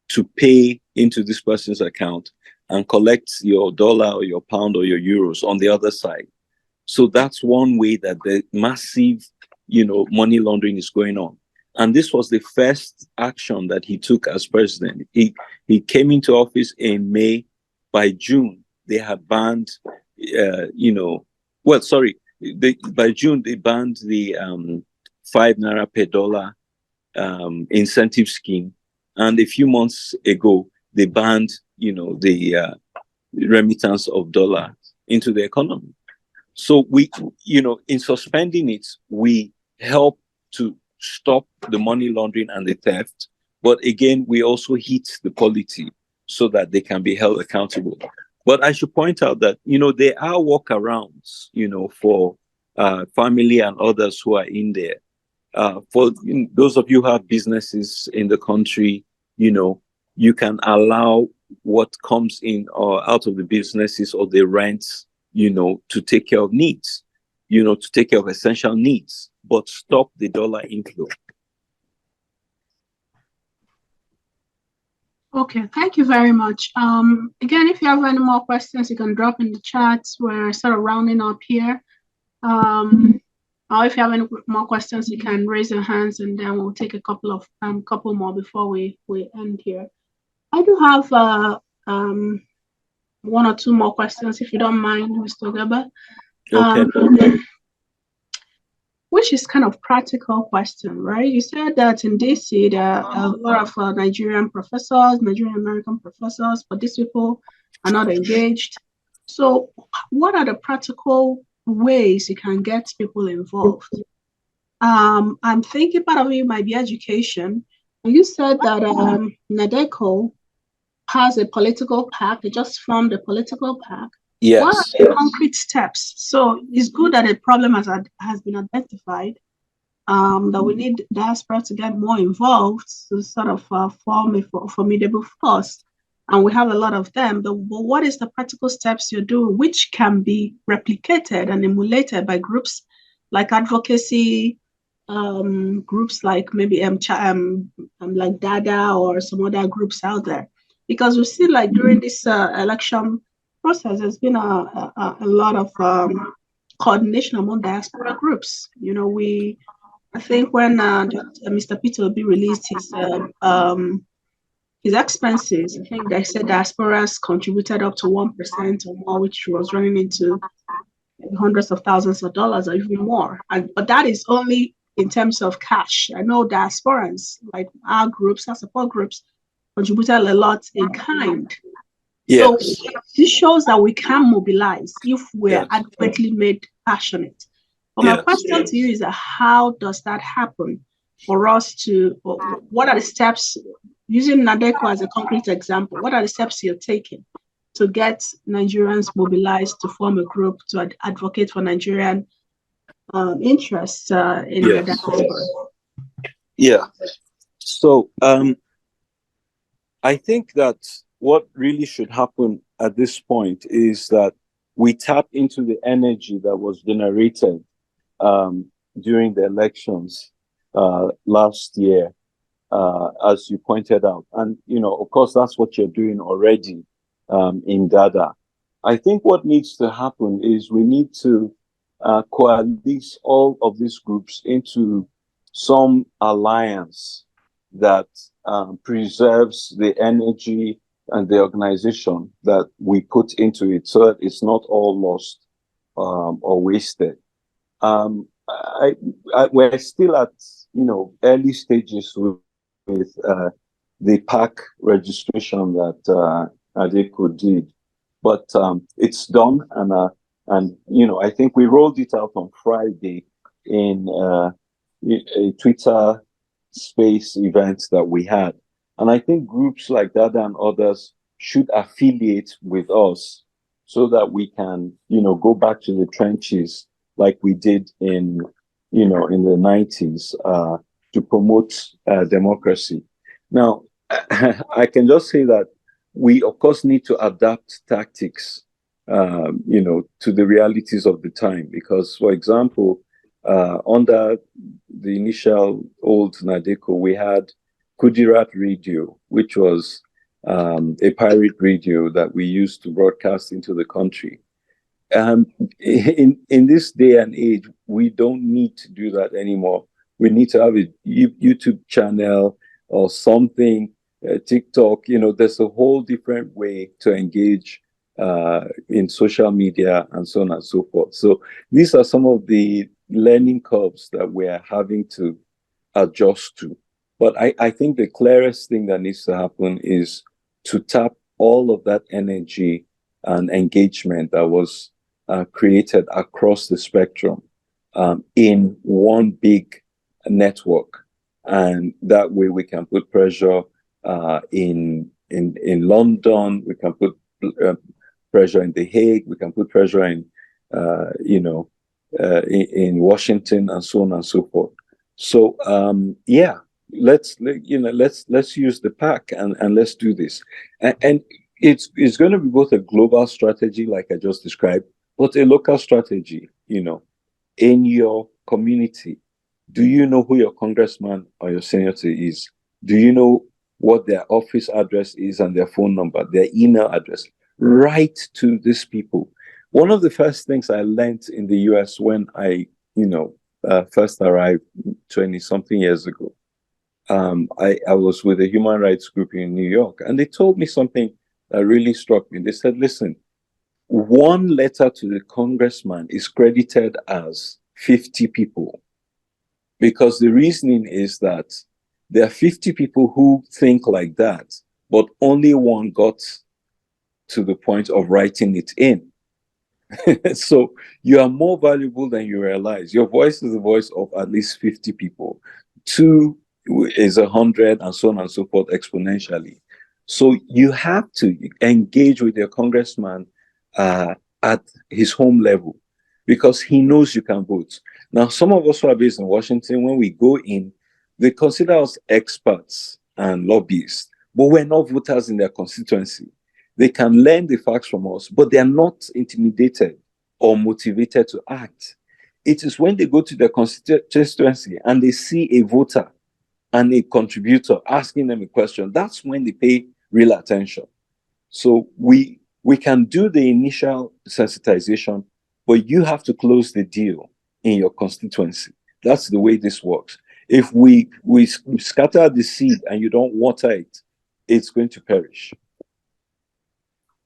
to pay into this person's account and collect your dollar or your pound or your euros on the other side. So that's one way that the massive, money laundering is going on. And this was the first action that he took as president. He came into office in May. By June, they had banned, by June, they banned the 5 naira per dollar incentive scheme. And a few months ago, they banned, the remittance of dollars into the economy. So we, in suspending it, we help to stop the money laundering and the theft. But again, we also hit the polity so that they can be held accountable. But I should point out that, there are workarounds, for family and others who are in there. For those of you who have businesses in the country, you can allow what comes in or out of the businesses or the rents, to take care of needs, to take care of essential needs, but stop the dollar inflow. Okay, thank you very much. Again, if you have any more questions, you can drop in the chats. We're sort of rounding up here. Or if you have any more questions, you can raise your hands, and then we'll take a couple more before we end here. I do have 1 or 2 more questions, if you don't mind, Mr. Gaba. Okay. Which is kind of practical question, right? You said that in DC, there are a lot of Nigerian professors, Nigerian American professors, but these people are not engaged. So what are the practical ways you can get people involved. I'm thinking part of it might be education. You said that NADECO has a political PAC. They just formed a political PAC. What Yes. are the concrete steps? So it's good that a problem has been identified, that we need diaspora to get more involved to sort of form a formidable force. And we have a lot of them. But what is the practical steps you're doing, which can be replicated and emulated by groups like advocacy, groups like maybe like Dada or some other groups out there? Because we see like during this election process, there's been a lot of coordination among diaspora groups. I think when Mr. Peter Obi released his expenses, I think they said diasporas contributed up to 1% or more, which was running into hundreds of thousands of dollars or even more. But that is only in terms of cash. I know diasporans, like our groups, our support groups, contributed a lot in kind. Yes. So this shows that we can mobilize if we're Yes. adequately made passionate. But Yes. my question to you is how does that happen for us to, what are the steps, using NADECO as a concrete example, what are the steps you're taking to get Nigerians mobilized to form a group to advocate for Nigerian interests in the diaspora? Yeah. So I think that what really should happen at this point is that we tap into the energy that was generated during the elections last year, as you pointed out. And, of course, that's what you're doing already in Dada. I think what needs to happen is we need to coalesce all of these groups into some alliance that preserves the energy and the organization that we put into it, so that it's not all lost or wasted. We're still at early stages with the PAC registration that ADECO did, but it's done, and I think we rolled it out on Friday in a Twitter space event that we had. And I think groups like that and others should affiliate with us so that we can, go back to the trenches like we did in the 90s to promote democracy. Now, I can just say that we, of course, need to adapt tactics, to the realities of the time. Because, for example, under the initial old NADECO, we had Kudirat Radio, which was a pirate radio that we used to broadcast into the country. In this day and age, we don't need to do that anymore. We need to have a YouTube channel or something, TikTok. There's a whole different way to engage in social media and so on and so forth. So these are some of the learning curves that we're having to adjust to. But I think the clearest thing that needs to happen is to tap all of that energy and engagement that was created across the spectrum in one big network. And that way we can put pressure in London, we can put pressure in The Hague, we can put pressure in Washington, and so on and so forth. So let's use the PAC and let's do this. And it's going to be both a global strategy, like I just described, but a local strategy. In your community, do you know who your congressman or your senator is? Do you know what their office address is and their phone number, their email address? Write to these people. One of the first things I learned in the US when I, first arrived 20-something years ago, I was with a human rights group in New York, and they told me something that really struck me. They said, listen, one letter to the congressman is credited as 50 people, because the reasoning is that there are 50 people who think like that, but only one got to the point of writing it in. So you are more valuable than you realize. Your voice is the voice of at least 50 people. 2 is 100, and so on and so forth exponentially. So you have to engage with your congressman at his home level, because he knows you can vote. Now, some of us who are based in Washington, when we go in, they consider us experts and lobbyists, but we're not voters in their constituency. They can learn the facts from us, but they are not intimidated or motivated to act. It is when they go to their constituency and they see a voter and a contributor asking them a question, that's when they pay real attention. So we can do the initial sensitization, but you have to close the deal in your constituency. That's the way this works. If we scatter the seed and you don't water it, it's going to perish.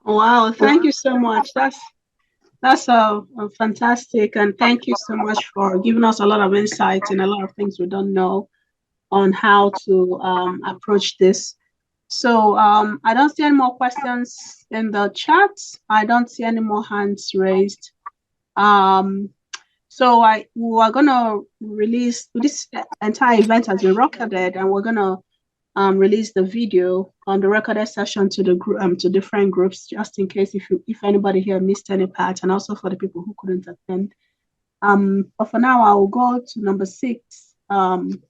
Wow, thank you so much. That's a fantastic, and thank you so much for giving us a lot of insights and a lot of things we don't know on how to approach this. So I don't see any more questions in the chat. I don't see any more hands raised. So we're gonna release this entire event has been recorded, and we're gonna release the video on the recorded session to the group to different groups, just in case if anybody here missed any part, and also for the people who couldn't attend. But for now, I will go to number 6 on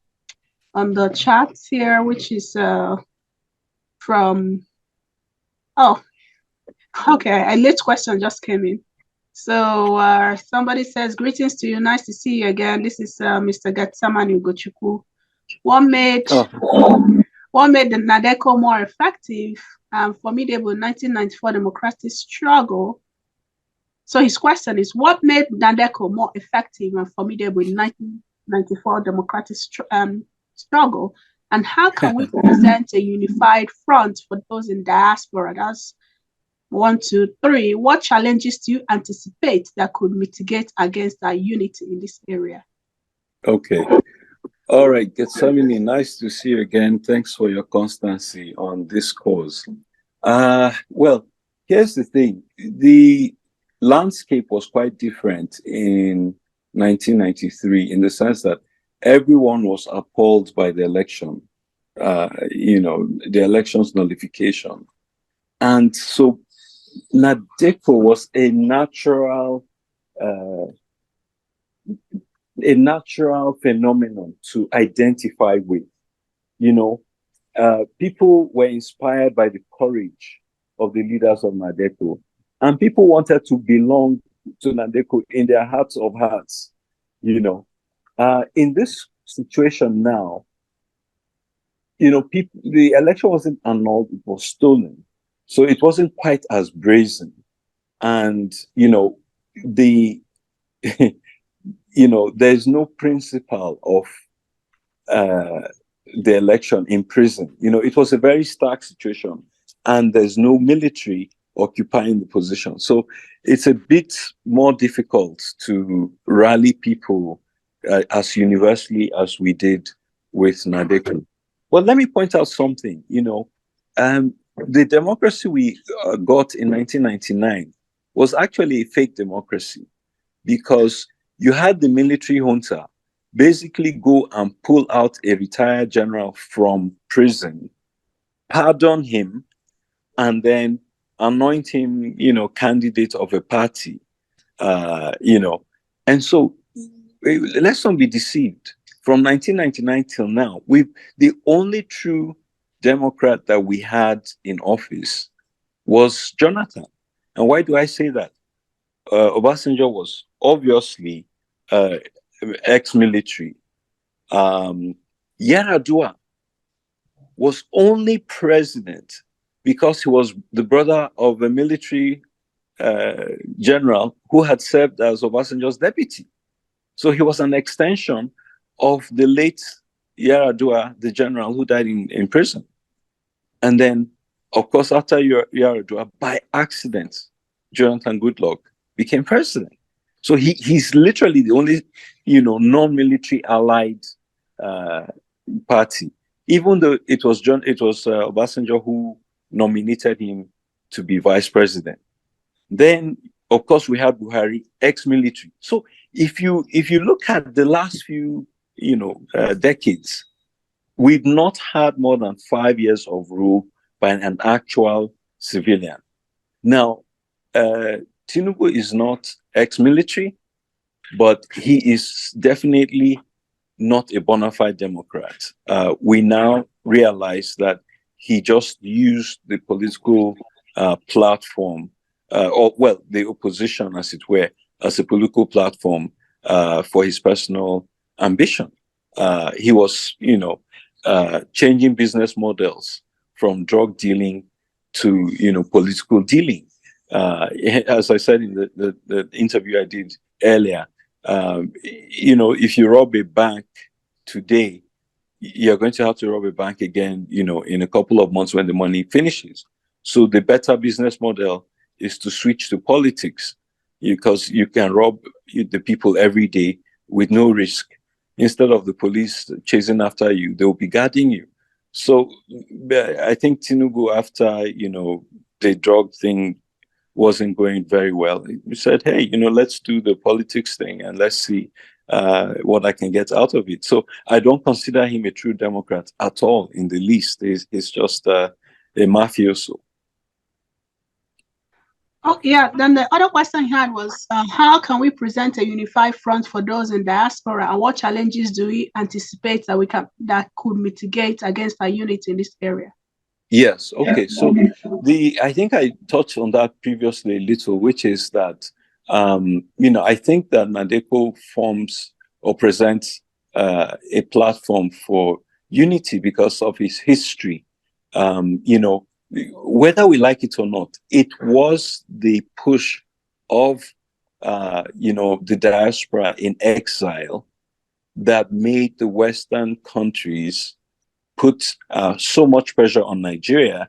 the chat here, which is from okay, a late question just came in. So somebody says, greetings to you, nice to see you again. This is Mr. Getsamani Ugochukwu. What made the NADECO more effective and formidable in 1994 democratic struggle? So his question is, what made NADECO more effective and formidable in 1994 democratic struggle? And how can we present a unified front for those in diaspora? That's 1, 2, 3. What challenges do you anticipate that could mitigate against our unity in this area? Okay. All right, Getsamini, nice to see you again. Thanks for your constancy on this cause. Well, here's the thing. The landscape was quite different in 1993 in the sense that everyone was appalled by the election, the election's nullification. And so NADECO was a natural phenomenon to identify with. People were inspired by the courage of the leaders of NADECO, and people wanted to belong to NADECO in their hearts of hearts. In this situation now, the election wasn't annulled, it was stolen. So it wasn't quite as brazen. And, there's no principle of the election in prison. It was a very stark situation, and there's no military occupying the position. So it's a bit more difficult to rally people as universally as we did with NADECO. Well, let me point out something. The democracy we got in 1999 was actually a fake democracy, because you had the military junta basically go and pull out a retired general from prison, pardon him, and then anoint him, candidate of a party, And so let's not be deceived. From 1999 till now, the only true Democrat that we had in office was Jonathan. And why do I say that? Obasanjo was obviously ex-military. Yar'Adua was only president because he was the brother of a military general who had served as Obasanjo's deputy. So he was an extension of the late Yar'Adua, the general who died in prison. And then, of course, after Yar'Adua, by accident, Jonathan Goodluck became president. So he's literally the only, non-military allied party. Even though it was Obasanjo who nominated him to be vice president. Then Of course, we had Buhari, ex-military. So if you look at the last few decades, we've not had more than 5 years of rule by an actual civilian. Now, Tinubu is not ex-military, but he is definitely not a bona fide Democrat. We now realize that he just used the political platform, the opposition, as it were, as a political platform for his personal ambition. He was, changing business models from drug dealing to, political dealing. As I said in the interview I did earlier, if you rob a bank today, you're going to have to rob a bank again, in a couple of months when the money finishes. So the better business model is to switch to politics, because you can rob the people every day with no risk. Instead of the police chasing after you, they'll be guarding you. So I think Tinubu, after, the drug thing wasn't going very well, he said, hey, let's do the politics thing and let's see what I can get out of it. So I don't consider him a true Democrat at all, in the least. He's just a mafioso. Oh, yeah. Then the other question he had was, how can we present a unified front for those in diaspora, and what challenges do we anticipate that could mitigate against our unity in this area? Yes. Okay. So I think I touched on that previously a little, which is that, I think that NADECO forms or presents a platform for unity because of its history. Whether we like it or not, it was the push of, the diaspora in exile that made the Western countries put so much pressure on Nigeria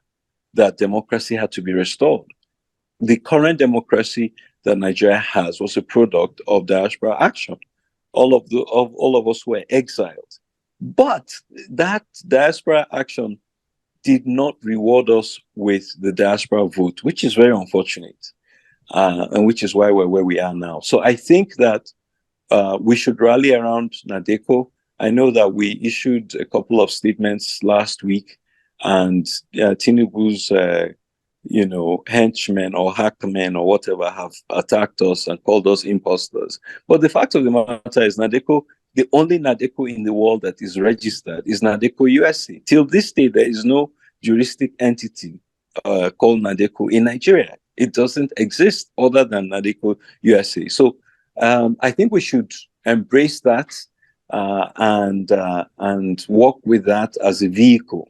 that democracy had to be restored. The current democracy that Nigeria has was a product of diaspora action. All of us were exiled, but that diaspora action did not reward us with the diaspora vote, which is very unfortunate, and which is why we're where we are now. So I think that we should rally around NADECO. I know that we issued a couple of statements last week, and Tinubu's, henchmen or hackmen or whatever have attacked us and called us imposters. But the fact of the matter is, NADECO, the only NADECO in the world that is registered is NADECO USA. Till this day, there is no juristic entity called NADECO in Nigeria. It doesn't exist other than NADECO USA. So I think we should embrace that and work with that as a vehicle.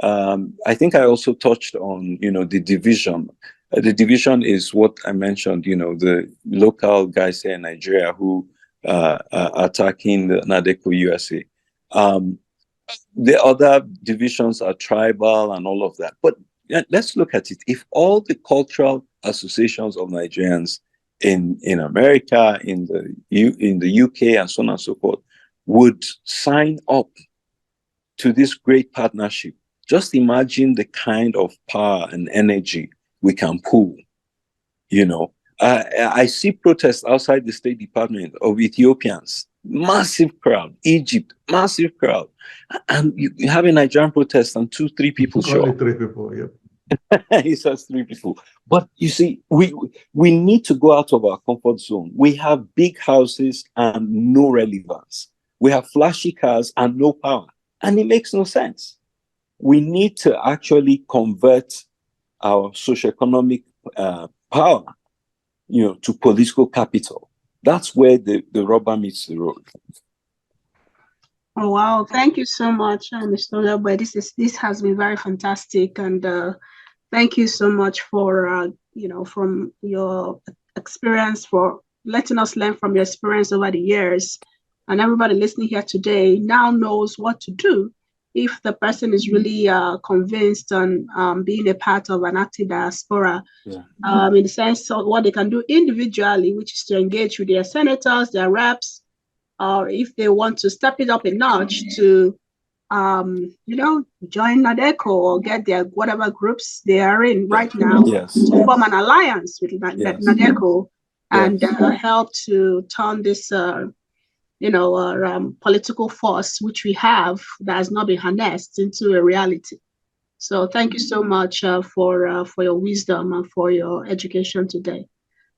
I think I also touched on, the division. The division is what I mentioned, the local guys here in Nigeria who are attacking the NADECO USA. The other divisions are tribal and all of that. But let's look at it. If all the cultural associations of Nigerians in America, in the UK, and so on and so forth, would sign up to this great partnership, just imagine the kind of power and energy we can pool. I see protests outside the State Department of Ethiopians, massive crowd. Egypt, massive crowd. And you have a Nigerian protest and 2-3 people show up. 3 people, yeah. He says 3 people. But you see, we need to go out of our comfort zone. We have big houses and no relevance. We have flashy cars and no power. And it makes no sense. We need to actually convert our socioeconomic power, to political capital. That's where the rubber meets the road. Oh, wow. Thank you so much, Mr. Lebe. This has been very fantastic. And thank you so much for, from your experience, for letting us learn from your experience over the years. And everybody listening here today now knows what to do if the person is really convinced on being a part of an active diaspora, in the sense of what they can do individually, which is to engage with their senators, their reps, or if they want to step it up a notch to join NADECO or get their whatever groups they are in right now Yes. to form an alliance with Yes. NADECO and Yes. help to turn this, political force which we have that has not been harnessed into a reality. So thank you so much for your wisdom and for your education today.